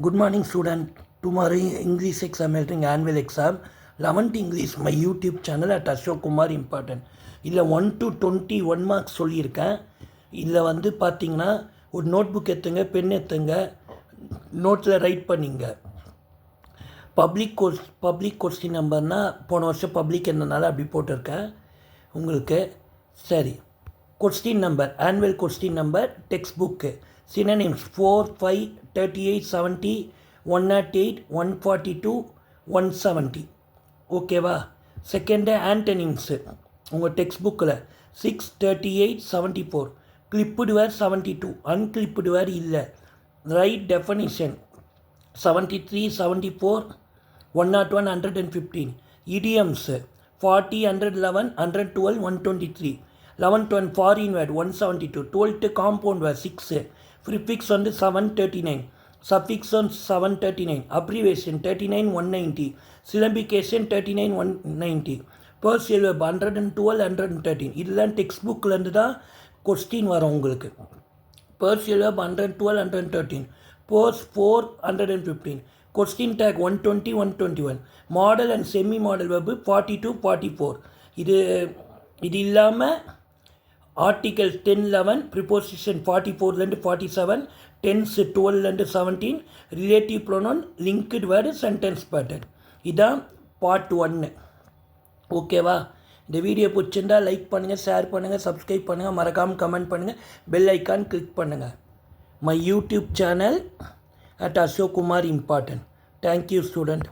Good morning, student. Tomorrow English exam எழுதுங்க annual exam. 11th English my YouTube channel at Ashok Kumar important. இல்லை 1 to 21 marks சொல்லியிருக்கேன். இதில் வந்து பார்த்தீங்கன்னா ஒரு நோட் புக் எடுத்துங்க, பென் எடுத்துங்க, நோட்டில் ரைட் பண்ணிங்க. பப்ளிக் கொஸ்டின் நம்பர்னால் போன வருஷம் பப்ளிக் என்னனால அப்படி போட்டிருக்கேன் உங்களுக்கு. சரி, question number, annual question number, text book, synonyms 4, 5, 38, 70, 108, 142, 170. ஓகேவா? செகண்டு ஆன்டனிம்ஸு உங்கள் டெக்ஸ்ட் புக்கில் 6, 38, 74, கிளிப்புடு வேர் 72, அன்கிளிப்புடு வேர் இல்லை. Right definition 73, 74, 101, 115. இடியம்ஸு 40, 111, 112, 123, 11, 12 foreign word 172, 12 compound word 6, prefix வந்து 739, சஃபிக்ஸ் வந்து 739, அப்ரிவேஷன் 39, 190, சிலம்பிகேஷன் 39, 190, பர்சியல் வெப் 112, 113. இதெல்லாம் டெக்ஸ்ட் புக்கிலேருந்து தான் கொஸ்டின் வரும் உங்களுக்கு. Phrasal verb 112, 113, force 4, 115, question tag 120, 121, modal and semi modal verb 42, 44. இது இல்லாமல் ஆர்டிகல் 10, 11, ப்ரிப்போசிஷன் 44லேருந்து 47, டென்ஸ் 12லேருந்து 17, relative pronoun, linking word, sentence pattern. இதான் பார்ட் 1. ஓகேவா? இந்த வீடியோ பிடிச்சிருந்தால் லைக் பண்ணுங்கள், ஷேர் பண்ணுங்கள், சப்ஸ்கிரைப் பண்ணுங்கள், மறக்காமல் கமெண்ட் பண்ணுங்கள், பெல் ஐக்கான் கிளிக் பண்ணுங்கள். My YouTube channel at Ashok Kumar important. Thank you student.